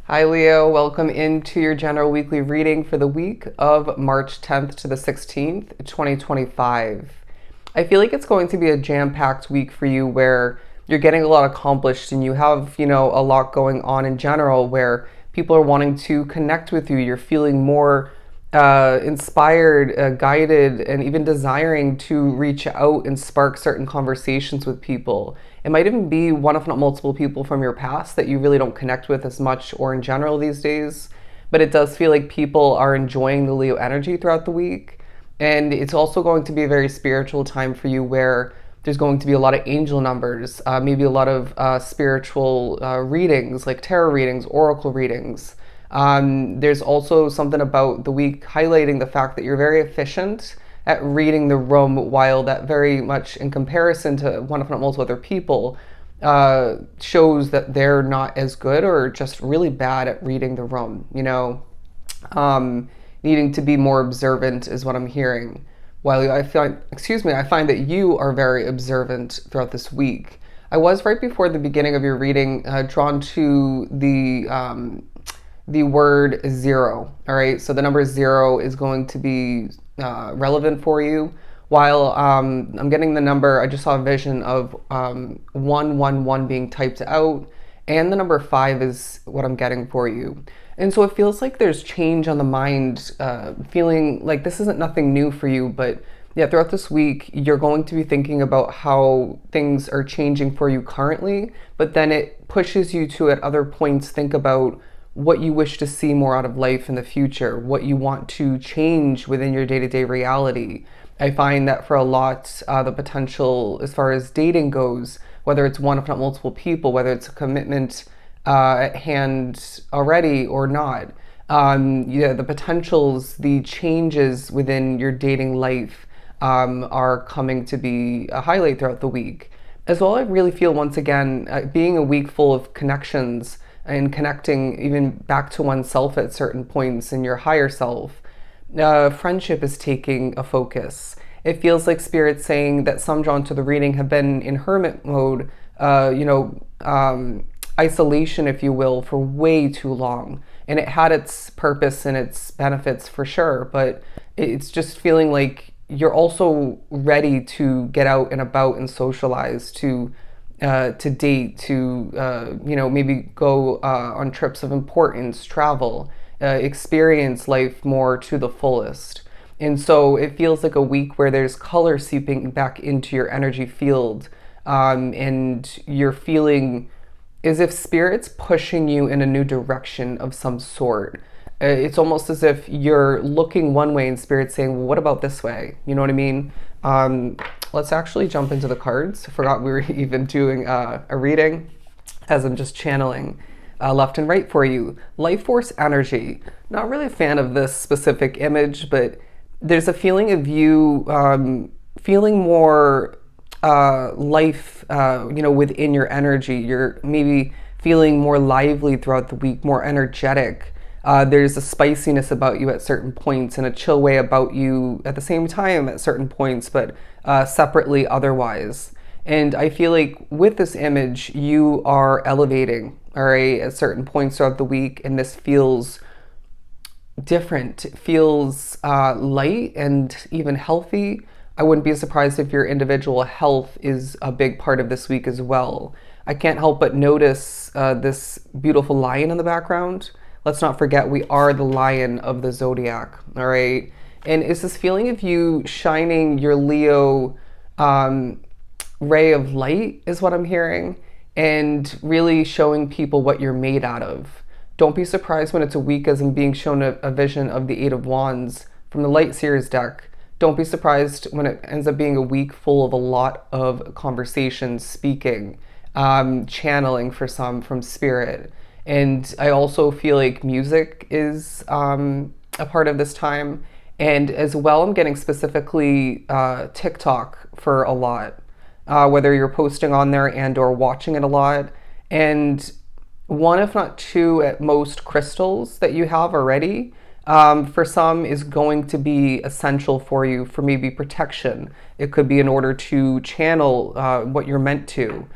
Hi Leo, welcome into your general weekly reading for the week of March 10th to the 16th, 2025. I feel like it's going to be a jam-packed week for you where you're getting a lot accomplished and you have, a lot going on in general where people are wanting to connect with you. You're feeling more inspired, guided, and even desiring to reach out and spark certain conversations with people. It might even be one, if not multiple people from your past that you really don't connect with as much or in general these days. But it does feel like people are enjoying the Leo energy throughout the week. And it's also going to be a very spiritual time for you where there's going to be a lot of angel numbers, maybe a lot of spiritual readings, like tarot readings, oracle readings. There's also something about the week highlighting the fact that you're very efficient at reading the room, while that very much in comparison to one, if not multiple other people, shows that they're not as good or just really bad at reading the room, needing to be more observant is what I'm hearing. While I find that you are very observant throughout this week. I was right before the beginning of your reading drawn to the word zero. All right, so the number zero is going to be relevant for you. While I'm getting the number, I just saw a vision of 111 being typed out, and the number 5 is what I'm getting for you. And so it feels like there's change on the mind, feeling like this isn't nothing new for you, but yeah, throughout this week, you're going to be thinking about how things are changing for you currently, but then it pushes you to at other points think about what you wish to see more out of life in the future, what you want to change within your day-to-day reality. I find that for a lot, the potential as far as dating goes, whether it's one, if not multiple people, whether it's a commitment at hand already or not, the potentials, the changes within your dating life are coming to be a highlight throughout the week. As well, I really feel once again, being a week full of connections and connecting even back to oneself at certain points in your higher self, friendship is taking a focus. It feels like Spirit saying that some drawn to the reading have been in hermit mode, isolation, if you will, for way too long. And it had its purpose and its benefits for sure, but it's just feeling like you're also ready to get out and about and socialize, to date, to maybe go on trips of importance, travel, experience life more to the fullest. And so it feels like a week where there's color seeping back into your energy field, and you're feeling as if Spirit's pushing you in a new direction of some sort. It's almost as if you're looking one way and Spirit's saying, well, what about this way? You know what I mean? Let's actually jump into the cards. I forgot we were even doing a reading, as I'm just channeling left and right for you. Life force energy. Not really a fan of this specific image, but there's a feeling of you feeling more life, within your energy. You're maybe feeling more lively throughout the week, more energetic. There's a spiciness about you at certain points and a chill way about you at the same time at certain points, but separately otherwise. And I feel like with this image, you are elevating, all right, at certain points throughout the week, and this feels different. It feels light and even healthy. I wouldn't be surprised if your individual health is a big part of this week as well. I can't help but notice this beautiful lion in the background. Let's not forget we are the lion of the zodiac, all right? And it's this feeling of you shining your Leo ray of light is what I'm hearing, and really showing people what you're made out of. Don't be surprised when it's a week as I'm being shown a vision of the Eight of Wands from the Light Seers deck. Don't be surprised when it ends up being a week full of a lot of conversations, speaking, channeling for some from Spirit. And I also feel like music is a part of this time. And as well, I'm getting specifically TikTok for a lot, whether you're posting on there and or watching it a lot. And one, if not two at most, crystals that you have already, for some is going to be essential for you for maybe protection. It could be in order to channel what you're meant to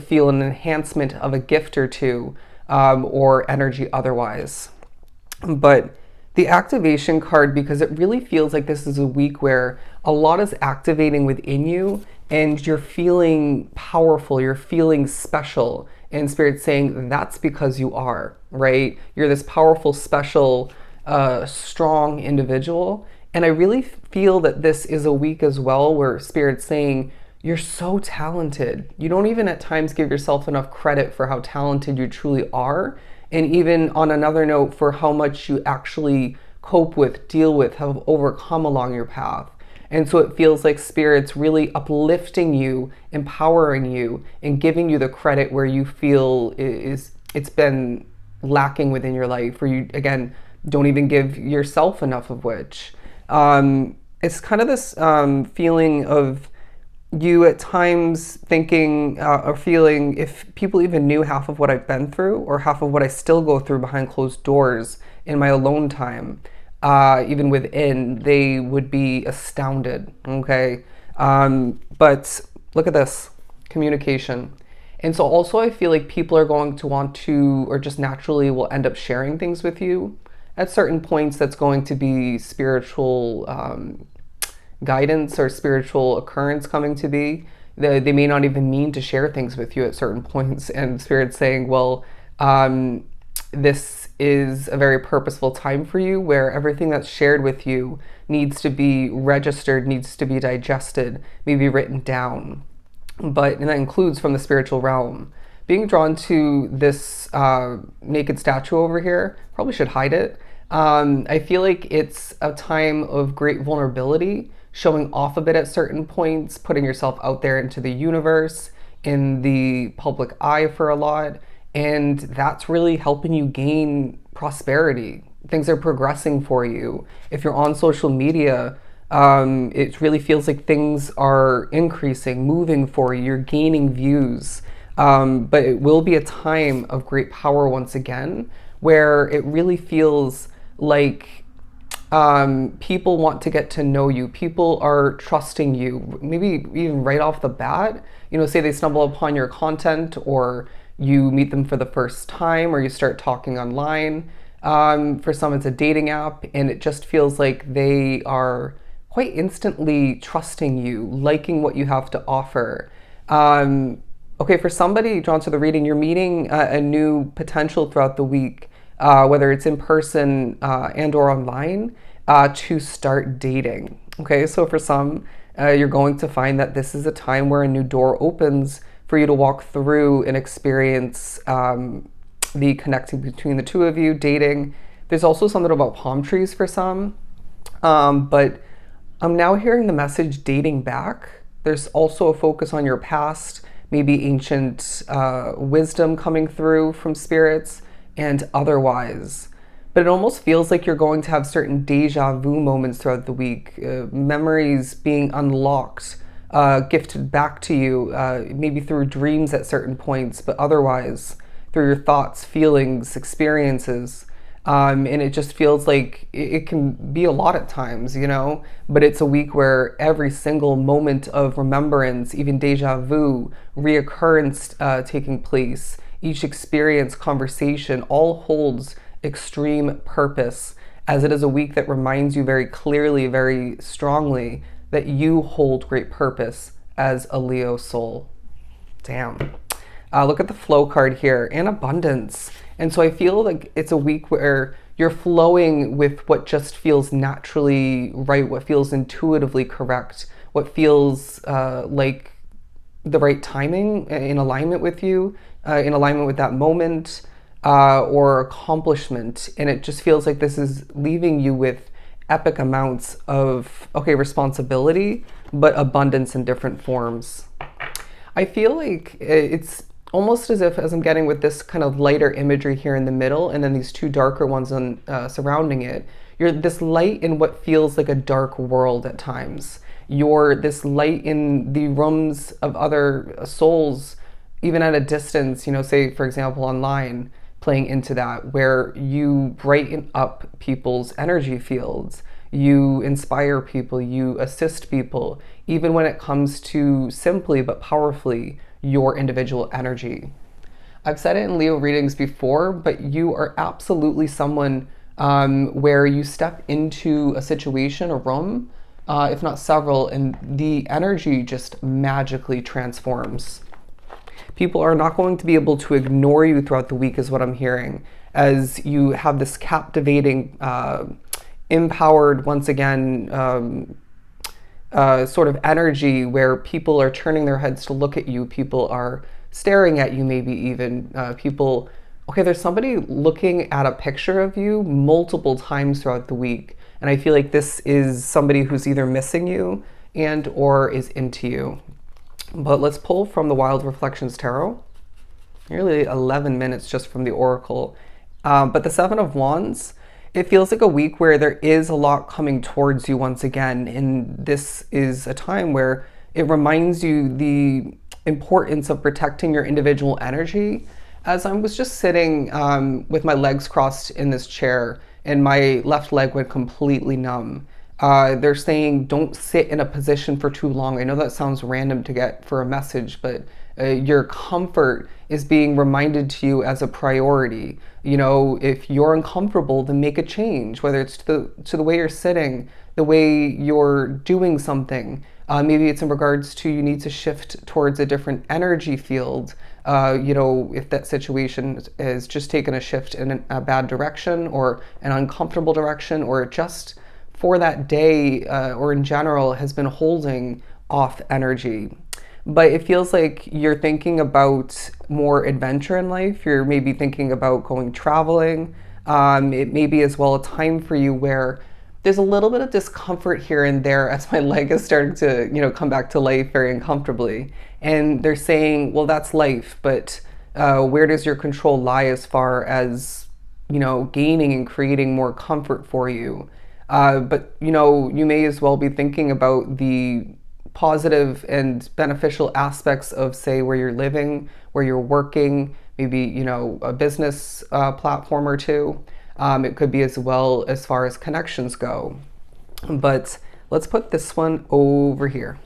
feel an enhancement of a gift or two, or energy otherwise. But the activation card, because it really feels like this is a week where a lot is activating within you and you're feeling powerful, you're feeling special. And Spirit's saying that's because you are, right? You're this powerful, special, strong individual. And I really feel that this is a week as well where Spirit's saying, you're so talented. You don't even at times give yourself enough credit for how talented you truly are. And even on another note, for how much you actually cope with, deal with, have overcome along your path. And so it feels like Spirit's really uplifting you, empowering you, and giving you the credit where you feel it's been lacking within your life, where you, again, don't even give yourself enough of which. It's kind of this feeling of you at times thinking or feeling, if people even knew half of what I've been through or half of what I still go through behind closed doors in my alone time, even within, they would be astounded. Okay. But look at this communication. And so also I feel like people are going to want to, or just naturally will end up sharing things with you at certain points. That's going to be spiritual guidance or spiritual occurrence coming to be. They may not even mean to share things with you at certain points, and Spirit's saying, well, this is a very purposeful time for you where everything that's shared with you needs to be registered, needs to be digested, maybe written down. And that includes from the spiritual realm. Being drawn to this naked statue over here, probably should hide it. I feel like it's a time of great vulnerability, showing off a bit at certain points, putting yourself out there into the universe, in the public eye for a lot. And that's really helping you gain prosperity. Things are progressing for you. If you're on social media, it really feels like things are increasing, moving for you. You're gaining views. But it will be a time of great power once again, where it really feels like people want to get to know you. People are trusting you, maybe even right off the bat. Say they stumble upon your content, or you meet them for the first time, or you start talking online. For some, it's a dating app, and it just feels like they are quite instantly trusting you, liking what you have to offer. Okay, for somebody drawn to the reading, you're meeting a new potential throughout the week, whether it's in person and or online, to start dating. Okay, so for some, you're going to find that this is a time where a new door opens for you to walk through and experience the connecting between the two of you, dating. There's also something about palm trees for some, but I'm now hearing the message dating back. There's also a focus on your past, maybe ancient wisdom coming through from spirits and otherwise. But it almost feels like you're going to have certain deja vu moments throughout the week, memories being unlocked, gifted back to you, maybe through dreams at certain points, but otherwise through your thoughts, feelings, experiences. And it just feels like it can be a lot at times, but it's a week where every single moment of remembrance, even deja vu, reoccurrence taking place, each experience, conversation, all holds extreme purpose, as it is a week that reminds you very clearly, very strongly, that you hold great purpose as a Leo soul. Damn. Look at the flow card here, and abundance. And so I feel like it's a week where you're flowing with what just feels naturally right, what feels intuitively correct, what feels like the right timing, in alignment with you, in alignment with that moment or accomplishment. And it just feels like this is leaving you with epic amounts of, responsibility, but abundance in different forms. I feel like it's almost as I'm getting with this kind of lighter imagery here in the middle, and then these two darker ones surrounding it. You're this light in what feels like a dark world at times. You're this light in the rooms of other souls, even at a distance, say, for example, online, playing into that, where you brighten up people's energy fields. You inspire people, you assist people, even when it comes to simply but powerfully your individual energy. I've said it in Leo readings before, but you are absolutely someone where you step into a situation, a room, if not several, and the energy just magically transforms. People are not going to be able to ignore you throughout the week, is what I'm hearing, as you have this captivating, empowered, once again, sort of energy where people are turning their heads to look at you. People are staring at you, maybe even. People, okay, there's somebody looking at a picture of you multiple times throughout the week. And I feel like this is somebody who's either missing you and or is into you. But let's pull from the Wild Reflections Tarot. Nearly 11 minutes just from the Oracle. But the Seven of Wands, it feels like a week where there is a lot coming towards you once again. And this is a time where it reminds you the importance of protecting your individual energy. As I was just sitting with my legs crossed in this chair and my left leg went completely numb. They're saying don't sit in a position for too long. I know that sounds random to get for a message, but your comfort is being reminded to you as a priority. You know, if you're uncomfortable, then make a change, whether it's to the way you're sitting, the way you're doing something. Maybe it's in regards to you need to shift towards a different energy field. You know, if that situation has just taken a shift in a bad direction or an uncomfortable direction, or just for that day or in general has been holding off energy. But it feels like you're thinking about more adventure in life. You're maybe thinking about going traveling. It may be as well a time for you where there's a little bit of discomfort here and there as my leg is starting to, you know, come back to life very uncomfortably. And they're saying, well, that's life, but where does your control lie as far as, you know, gaining and creating more comfort for you? But, you know, you may as well be thinking about the positive and beneficial aspects of, say, where you're living, where you're working, maybe, you know, a business platform or two. It could be as well as far as connections go. But let's put this one over here.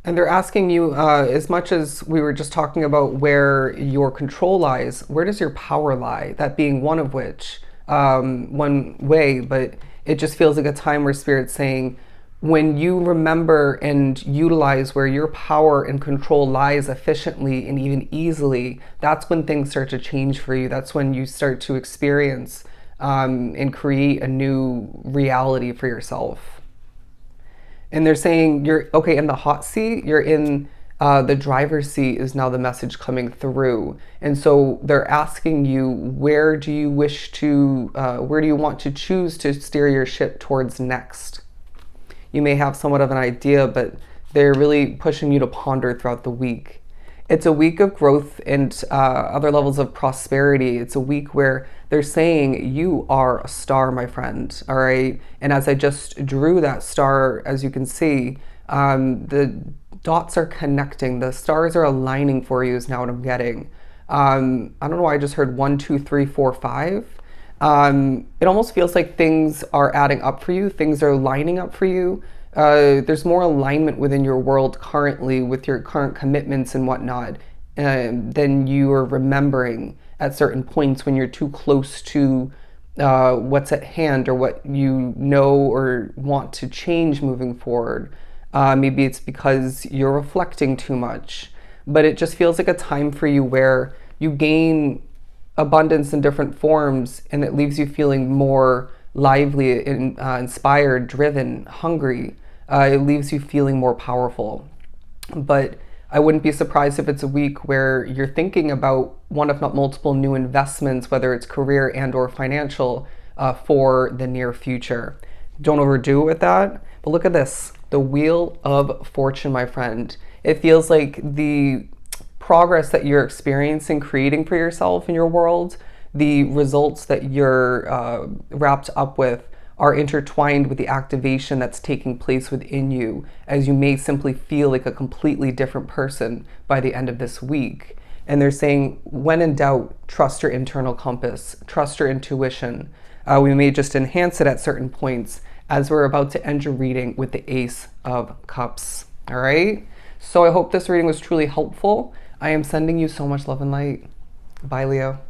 And they're asking you, as much as we were just talking about where your control lies, where does your power lie? That being one of which, one way, but it just feels like a time where Spirit's saying, when you remember and utilize where your power and control lies efficiently and even easily, that's when things start to change for you. That's when you start to experience and create a new reality for yourself. And they're saying you're okay in the hot seat, you're in the driver's seat is now the message coming through. And so they're asking you, where do you want to choose to steer your ship towards next? You may have somewhat of an idea, but they're really pushing you to ponder throughout the week. It's a week of growth and other levels of prosperity. It's a week where they're saying you are a star, my friend, all right? And as I just drew that star, as you can see, the dots are connecting. The stars are aligning for you is now what I'm getting. I don't know why I just heard 1, 2, 3, 4, 5. It almost feels like things are adding up for you. Things are lining up for you. There's more alignment within your world currently with your current commitments and whatnot than you are remembering at certain points when you're too close to what's at hand or what you know or want to change moving forward. Maybe it's because you're reflecting too much, but it just feels like a time for you where you gain abundance in different forms, and it leaves you feeling more lively, inspired, driven, hungry. It leaves you feeling more powerful. But I wouldn't be surprised if it's a week where you're thinking about one, if not multiple, new investments, whether it's career and or financial, for the near future. Don't overdo it with that. But look at this, the Wheel of Fortune, my friend. It feels like the progress that you're experiencing, creating for yourself in your world, the results that you're wrapped up with are intertwined with the activation that's taking place within you, as you may simply feel like a completely different person by the end of this week. And they're saying, when in doubt, trust your internal compass, trust your intuition. We may just enhance it at certain points, as we're about to end your reading with the Ace of Cups. All right? So I hope this reading was truly helpful. I am sending you so much love and light. Bye, Leo.